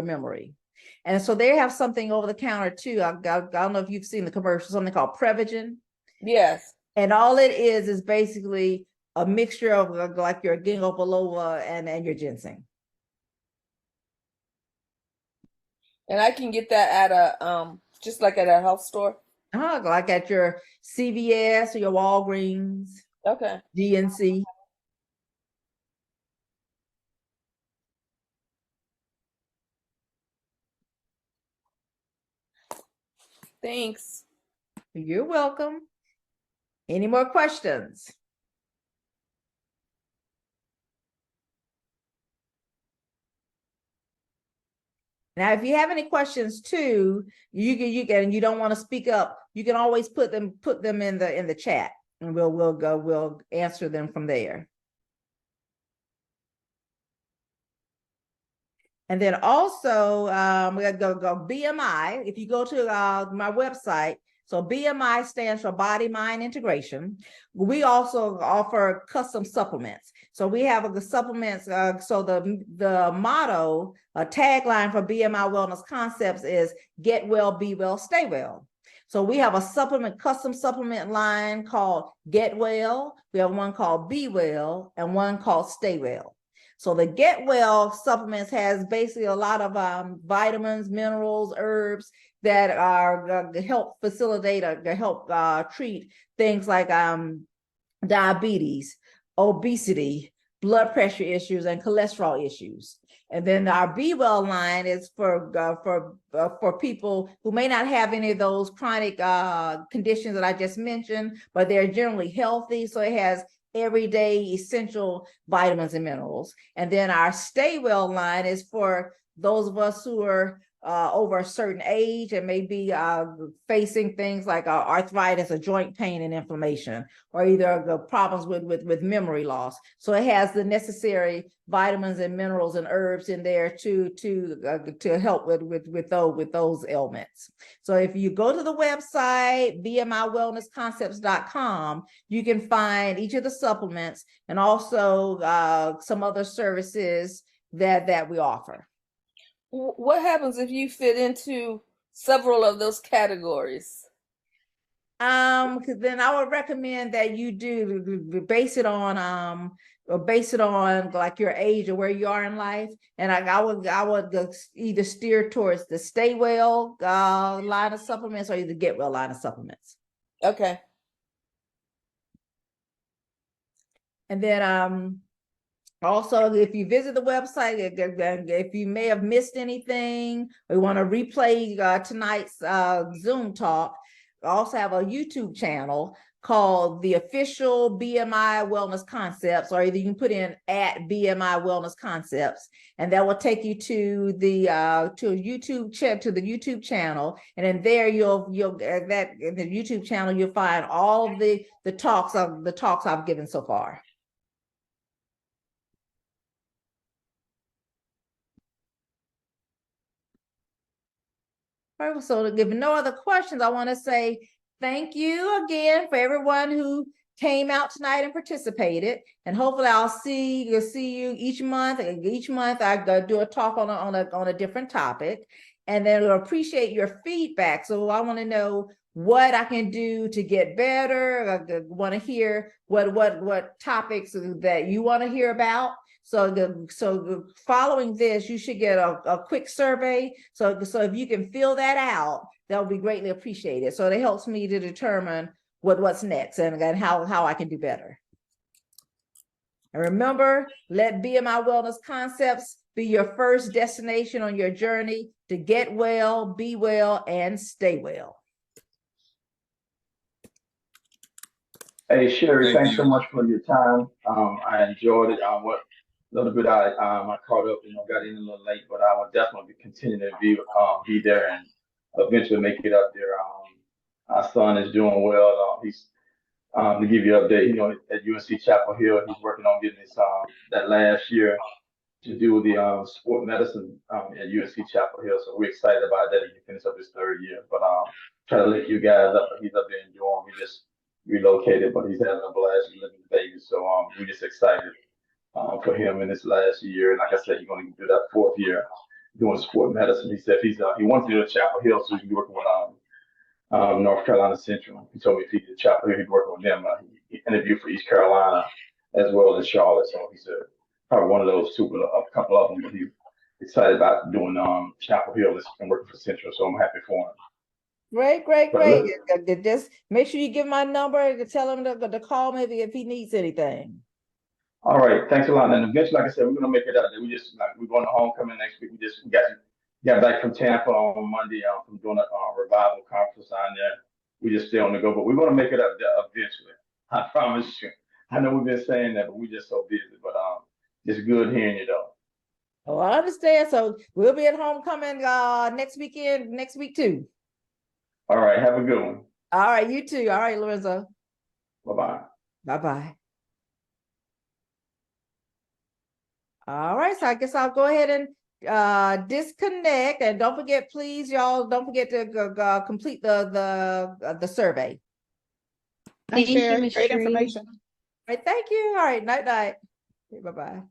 memory. And so they have something over the counter too. I don't know if you've seen the commercial, something called Prevagen. Yes. And all it is basically a mixture of like your ginkgo biloba and your ginseng. And I can get that at a just like at a health store. Like at your CVS or your Walgreens, Okay. GNC. Thanks. You're welcome. Any more questions? Now, if you have any questions too, you can, you don't want to speak up, you can always put them in the chat, and we'll answer them from there. And then also, we got to go BMI. If you go to my website, so BMI stands for Body Mind Integration. We also offer custom supplements. So we have the supplements. So the motto, a tagline for BMI Wellness Concepts is "Get well, be well, stay well." So we have a custom supplement line called Get Well. We have one called Be Well and one called Stay Well. So the Get Well supplements has basically a lot of vitamins, minerals, herbs that are help facilitate or help treat things like diabetes, obesity, blood pressure issues, and cholesterol issues. And then our Be Well line is for people who may not have any of those chronic conditions that I just mentioned, but they're generally healthy. So it has everyday essential vitamins and minerals. And then our Stay Well line is for those of us who are over a certain age and may be facing things like arthritis or joint pain and inflammation, or either the problems with memory loss. So it has the necessary vitamins and minerals and herbs in there to help with those ailments. So if you go to the website bmiwellnessconcepts.com, you can find each of the supplements and also some other services that we offer. What happens if you fit into several of those categories? Then I would recommend that you base it on like your age or where you are in life. And I would either steer towards the Stay Well line of supplements or the Get Well line of supplements. Okay. And then also, if you visit the website, if you may have missed anything, or you want to replay tonight's Zoom talk, I also have a YouTube channel called the Official BMI Wellness Concepts, or either you can put in at BMI Wellness Concepts, and that will take you to the YouTube channel. And then there you'll that in the YouTube channel you'll find all the talks I've given so far. All right, so to give no other questions, I want to say thank you again for everyone who came out tonight and participated. And hopefully I'll see you each month. Each month I do a talk on a different topic. And then we'll appreciate your feedback. So I want to know what I can do to get better. I want to hear what topics that you want to hear about. So following this, you should get a quick survey. So if you can fill that out, that would be greatly appreciated. So it helps me to determine what's next and how I can do better. And remember, let BMI Wellness Concepts be your first destination on your journey to get well, be well, and stay well. Hey, Sherri, thanks so much for your time. I enjoyed it. What little bit I caught up, got in a little late, but I will definitely continue to be there and eventually make it up there. Our son is doing well. He's to give you an update, at UNC Chapel Hill, he's working on getting his that last year to do the sport medicine at UNC Chapel Hill. So we're excited about that. He can finish up his third year. But try to lift you guys up. He's up there in Durham. We just relocated, but he's having a blast. He's living in Vegas. So we're just excited for him in this last year. And like I said, he's going to do that fourth year doing sport medicine. He said he wants to do a Chapel Hill so he can be working with North Carolina Central. He told me if he did Chapel Hill, he'd work with them. He interviewed for East Carolina as well as Charlotte. So he said probably one of those two, but a couple of them. But he's excited about doing Chapel Hill and working for Central. So I'm happy for him. Great. Just make sure you give my number to tell him to call maybe if he needs anything. All right, thanks a lot. And eventually, like I said, we're gonna make it out there. We're going to homecoming next week. We got back from Tampa on Monday from doing a revival conference on there. We just stay on the go, but we're gonna make it up there eventually. I promise you. I know we've been saying that, but we're just so busy. But it's good hearing you though. Oh, I understand. So we'll be at homecoming next week too. All right, have a good one. All right, you too. All right, Lorenzo. Bye-bye. Bye-bye. All right, so I guess I'll go ahead and disconnect. And don't forget, please, y'all, don't forget to complete the survey. Thanks, Sherri. Great information. All right, thank you. All right, night. Bye-bye.